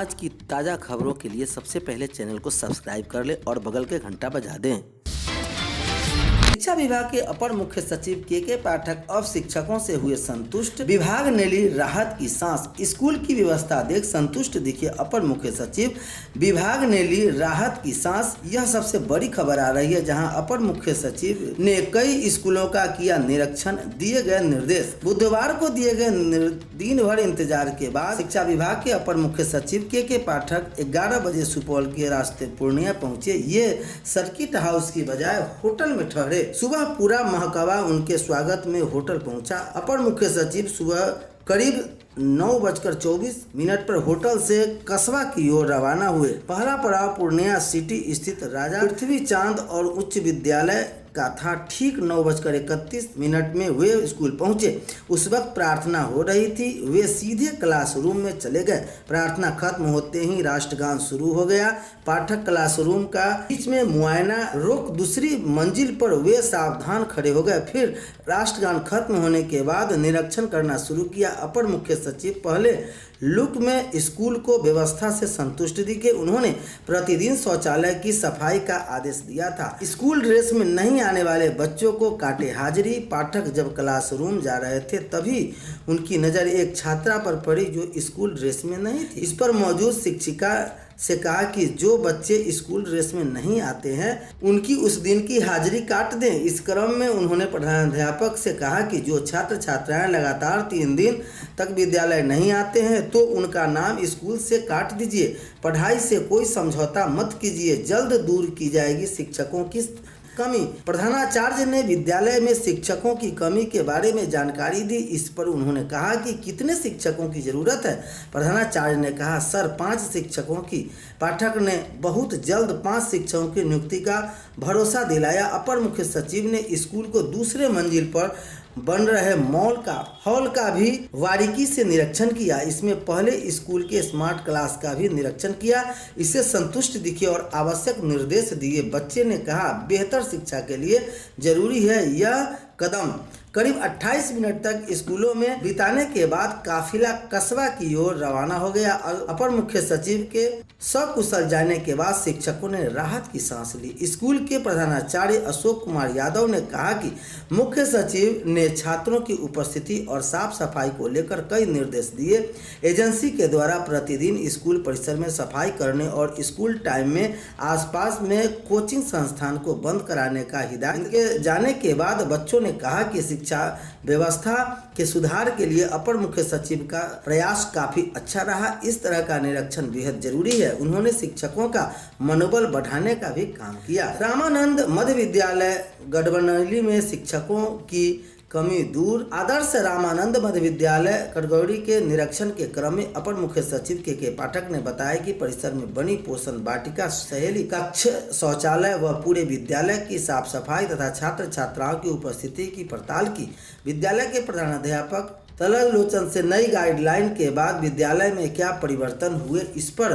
आज की ताज़ा खबरों के लिए सबसे पहले चैनल को सब्सक्राइब कर लें और बगल के घंटा बजा दें। शिक्षा विभाग के अपर मुख्य सचिव के पाठक अब शिक्षकों से हुए संतुष्ट। विभाग ने ली राहत की सांस। स्कूल की व्यवस्था देख संतुष्ट दिखे अपर मुख्य सचिव। विभाग ने ली राहत की सांस। यह सबसे बड़ी खबर आ रही है, जहां अपर मुख्य सचिव ने कई स्कूलों का किया निरीक्षण, दिए गए निर्देश। बुधवार को दिए गए दिन भर इंतजार के बाद शिक्षा विभाग के अपर मुख्य सचिव के पाठक 11 बजे सुपौल के रास्ते पूर्णिया पहुंचे। ये सर्किट हाउस की बजाय होटल में ठहरे। सुबह पूरा महकमा उनके स्वागत में होटल पहुंचा। अपर मुख्य सचिव सुबह करीब 9:24 पर होटल से कस्बा की ओर रवाना हुए। पहला पड़ाव पूर्णिया सिटी स्थित राजा पृथ्वी चांद और उच्च विद्यालय का था। ठीक 9:31 में वे स्कूल पहुंचे। उस वक्त प्रार्थना हो रही थी। वे सीधे क्लासरूम में चले गए। प्रार्थना खत्म होते ही राष्ट्रगान शुरू हो गया। पाठक क्लासरूम का बीच में मुआयना रोक दूसरी मंजिल पर वे सावधान खड़े हो गए। फिर राष्ट्रगान खत्म होने के बाद निरीक्षण करना शुरू किया। अपर मुख्य सचिव पहले लुक में स्कूल को व्यवस्था से संतुष्ट दिखे। उन्होंने प्रतिदिन शौचालय की सफाई का आदेश दिया था। स्कूल ड्रेस में नहीं आने वाले बच्चों को काटे हाजिरी। पाठक जब क्लासरूम जा रहे थे तभी उनकी नज़र एक छात्रा पर पड़ी जो स्कूल ड्रेस में नहीं थी। इस पर मौजूद शिक्षिका से कहा कि जो बच्चे स्कूल ड्रेस में नहीं आते हैं उनकी उस दिन की हाजिरी काट दें। इस क्रम में उन्होंने प्रधानाध्यापक से कहा कि जो छात्र छात्राएं लगातार 3 दिन तक विद्यालय नहीं आते हैं तो उनका नाम स्कूल से काट दीजिए। पढ़ाई से कोई समझौता मत कीजिए, जल्द दूर की जाएगी शिक्षकों की कमी। प्रधानाचार्य ने विद्यालय में शिक्षकों की कमी के बारे में जानकारी दी। इस पर उन्होंने कहा कि कितने शिक्षकों की जरूरत है। प्रधानाचार्य ने कहा, सर 5 शिक्षकों की। पाठक ने बहुत जल्द 5 शिक्षकों की नियुक्ति का भरोसा दिलाया। अपर मुख्य सचिव ने स्कूल को दूसरे मंजिल पर बन रहे हॉल का भी बारीकी से निरीक्षण किया। इसमें पहले स्कूल के स्मार्ट क्लास का भी निरीक्षण किया। इससे संतुष्ट दिखे और आवश्यक निर्देश दिए। बच्चे ने कहा, बेहतर शिक्षा के लिए जरूरी है यह कदम। करीब 28 मिनट तक स्कूलों में बिताने के बाद काफिला कस्बा की ओर रवाना हो गया। अपर मुख्य सचिव के सकुशल जाने के बाद शिक्षकों ने राहत की सांस ली। स्कूल के प्रधानाचार्य अशोक कुमार यादव ने कहा कि मुख्य सचिव ने छात्रों की उपस्थिति और साफ सफाई को लेकर कई निर्देश दिए। एजेंसी के द्वारा प्रतिदिन स्कूल परिसर में सफाई करने और स्कूल टाइम में आसपास में कोचिंग संस्थान को बंद कराने का हिदायत के जाने के बाद बच्चों ने कहा कि शिक्षा व्यवस्था के सुधार के लिए अपर मुख्य सचिव का प्रयास काफी अच्छा रहा। इस तरह का निरीक्षण बेहद जरूरी है। उन्होंने शिक्षकों का मनोबल बढ़ाने का भी काम किया। रामानंद मध्य विद्यालय गढ़बनौली में शिक्षकों की कमी दूर। आदर्श रामानंद मध्य विद्यालय कटगौड़ी के निरीक्षण के क्रम में अपर मुख्य सचिव के पाठक ने बताया कि परिसर में बनी पोषण वाटिका, सहेली कक्ष, शौचालय व पूरे विद्यालय की साफ सफाई तथा छात्र छात्राओं की उपस्थिति की पड़ताल की। विद्यालय के प्रधानाध्यापक तलल लोचन से नई गाइडलाइन के बाद विद्यालय में क्या परिवर्तन हुए इस पर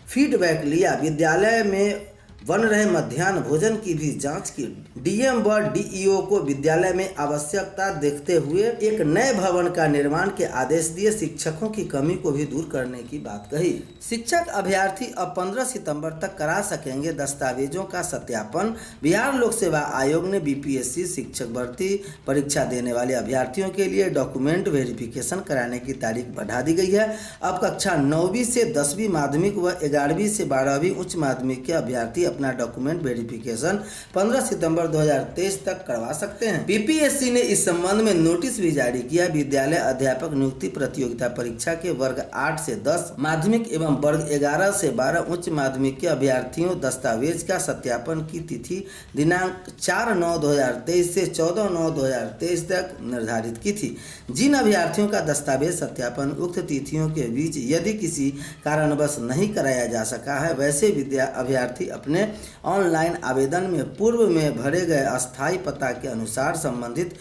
फीडबैक लिया। विद्यालय में बन रहे मध्याह्न भोजन की भी जांच की। डीएम व डीईओ को विद्यालय में आवश्यकता देखते हुए एक नए भवन का निर्माण के आदेश दिए। शिक्षकों की कमी को भी दूर करने की बात कही। शिक्षक अभ्यर्थी अब 15 सितंबर तक करा सकेंगे दस्तावेजों का सत्यापन। बिहार लोक सेवा आयोग ने बीपीएससी शिक्षक भर्ती परीक्षा देने वाले अभ्यर्थियों के लिए डॉक्यूमेंट वेरिफिकेशन कराने की तारीख बढ़ा दी गई है। अब कक्षा 9वीं से 10वीं माध्यमिक व 11वीं से 12वीं उच्च माध्यमिक के अभ्यर्थी अपना डॉक्यूमेंट वेरिफिकेशन 15 सितंबर 2023 तक करवा सकते हैं। बीपीएससी ने इस संबंध में नोटिस भी जारी किया। विद्यालय अध्यापक नियुक्ति प्रतियोगिता परीक्षा के वर्ग 8 से 10 माध्यमिक एवं वर्ग 11 से 12 उच्च माध्यमिक के अभ्यर्थियों दस्तावेज का सत्यापन की तिथि दिनांक 4/9/2023 से 14/9/2023 तक निर्धारित की थी। जिन अभ्यर्थियों का दस्तावेज सत्यापन उक्त तिथियों के बीच यदि किसी कारणवश नहीं कराया जा सका है, वैसे अभ्यर्थी अपने ऑनलाइन आवेदन में पूर्व में भरे गए अस्थायी पता के अनुसार संबंधित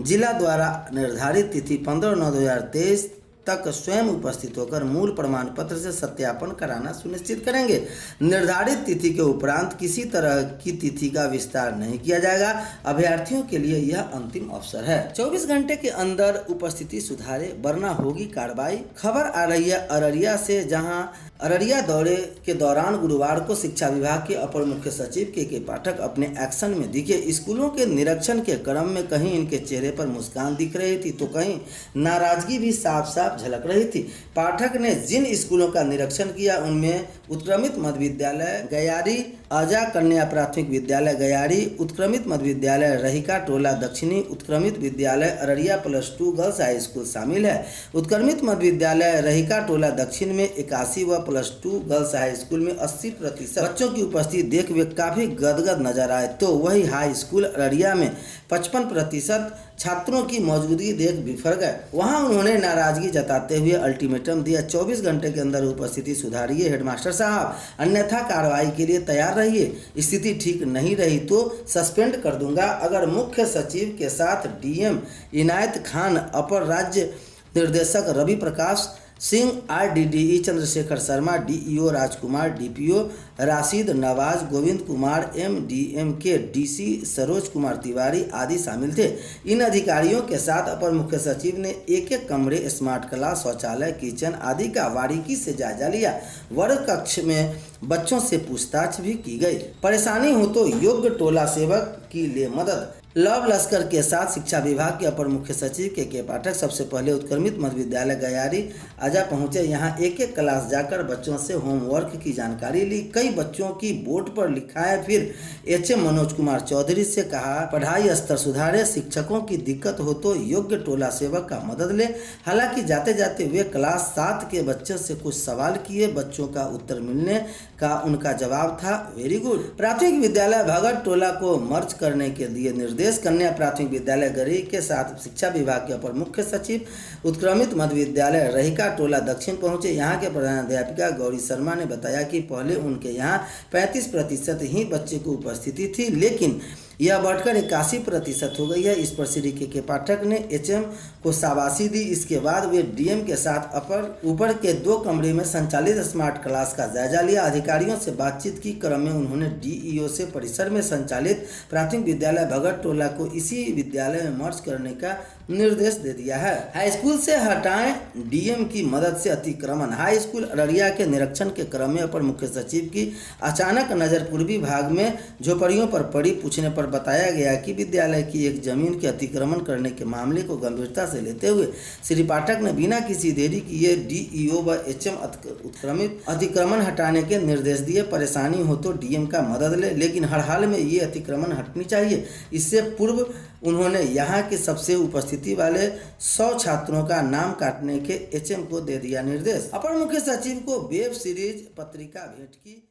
जिला द्वारा निर्धारित तिथि 15/9/2023 तक स्वयं उपस्थित होकर मूल प्रमाण पत्र से सत्यापन कराना सुनिश्चित करेंगे। निर्धारित तिथि के उपरांत किसी तरह की तिथि का विस्तार नहीं किया जाएगा। अभ्यर्थियों के लिए यह अंतिम अवसर है। 24 घंटे के अंदर उपस्थिति सुधारे वरना होगी कार्रवाई। खबर आ रही है अररिया से, जहां अररिया दौरे के दौरान गुरुवार को शिक्षा विभाग के अपर मुख्य सचिव के पाठक अपने एक्शन में दिखे। स्कूलों के निरीक्षण के क्रम में कहीं इनके चेहरे पर मुस्कान दिख रही थी तो कहीं नाराजगी भी साफ साफ झलक रही थी। पाठक ने जिन स्कूलों का निरीक्षण किया उनमें उत्क्रमित मध्य विद्यालय गयारी, आजा कन्या प्राथमिक विद्यालय गयारी, उत्क्रमित मध्य विद्यालय रहिका टोला दक्षिणी, उत्क्रमित विद्यालय अररिया +2 गर्ल्स हाई स्कूल शामिल है। उत्क्रमित मध्य विद्यालय रहिका टोला दक्षिण में 81 व +2 गर्ल्स हाई स्कूल में 80% बच्चों की उपस्थिति देख वे काफी गदगद नजर आए, तो वही हाई स्कूल अररिया में 55% छात्रों की मौजूदगी देख बिफर गए। वहां उन्होंने नाराजगी जताते हुए अल्टीमेटम दिया, 24 घंटे के अंदर उपस्थिति सुधारिए हेडमास्टर साहब, अन्यथा कार्रवाई के लिए तैयार रहिए। स्थिति ठीक नहीं रही तो सस्पेंड कर दूंगा। अगर मुख्य सचिव के साथ डीएम इनायत खान, अपर राज्य निर्देशक रवि प्रकाश सिंह, RDDE चंद्रशेखर शर्मा, DEO राजकुमार, DPO राशिद नवाज, गोविंद कुमार, MDM के DC सरोज कुमार तिवारी आदि शामिल थे। इन अधिकारियों के साथ अपर मुख्य सचिव ने एक एक कमरे, स्मार्ट क्लास, शौचालय, किचन आदि का बारीकी से जायजा लिया। वर्ग कक्ष में बच्चों से पूछताछ भी की गई। परेशानी हो तो योग्य टोला सेवक की ले मदद। लव लश्कर के साथ शिक्षा विभाग के अपर मुख्य सचिव के पाठक सबसे पहले उत्क्रमित मध्य विद्यालय गयारी आजा पहुंचे। यहां एक एक क्लास जाकर बच्चों से होमवर्क की जानकारी ली। कई बच्चों की बोर्ड पर लिखा है। फिर HM मनोज कुमार चौधरी से कहा पढ़ाई स्तर सुधारे, शिक्षकों की दिक्कत हो तो योग्य टोला सेवक का मदद ले। हालांकि जाते जाते वे क्लास 7 के बच्चों से कुछ सवाल किए। बच्चों का उत्तर मिलने का उनका जवाब था वेरी गुड। प्राथमिक विद्यालय भगत टोला को मर्ज करने के दिए निर्देश। कन्या प्राथमिक विद्यालय गरी के साथ शिक्षा विभाग के अपर मुख्य सचिव उत्क्रमित मध्य विद्यालय रहिका टोला दक्षिण पहुंचे। यहां के प्रधानाध्यापिका गौरी शर्मा ने बताया कि पहले उनके यहां 35% ही बच्चे को उपस्थिति थी, लेकिन यह बढ़कर 81% हो गई है। इस पर श्री के पाठक ने HM को शाबाशी दी। इसके बाद वे DM के साथ ऊपर के 2 कमरे में संचालित स्मार्ट क्लास का जायजा लिया। अधिकारियों से बातचीत की क्रम में उन्होंने DEO से परिसर में संचालित प्राथमिक विद्यालय भगत टोला को इसी विद्यालय में मर्ज करने का निर्देश दे दिया है। हाई स्कूल से हटाएं DM की मदद से अतिक्रमण। हाई स्कूल अररिया के निरीक्षण के क्रम में अपर मुख्य सचिव की अचानक नजर पूर्वी भाग में झोपड़ियों पर पड़ी। पूछने पर बताया गया कि विद्यालय की एक जमीन के अतिक्रमण करने के मामले को गंभीरता से लेते हुए श्री पाठक ने बिना किसी देरी किए DEO व HM उत्क्रमित अतिक्रमण हटाने के निर्देश दिए। परेशानी हो तो DM का मदद ले, लेकिन हर हाल में ये अतिक्रमण हटनी चाहिए। इससे पूर्व उन्होंने यहाँ के सबसे उपस्थिति वाले 100 छात्रों का नाम काटने के HM को दे दिया निर्देश। अपर मुख्य सचिव को वेब सीरीज पत्रिका भेंट की।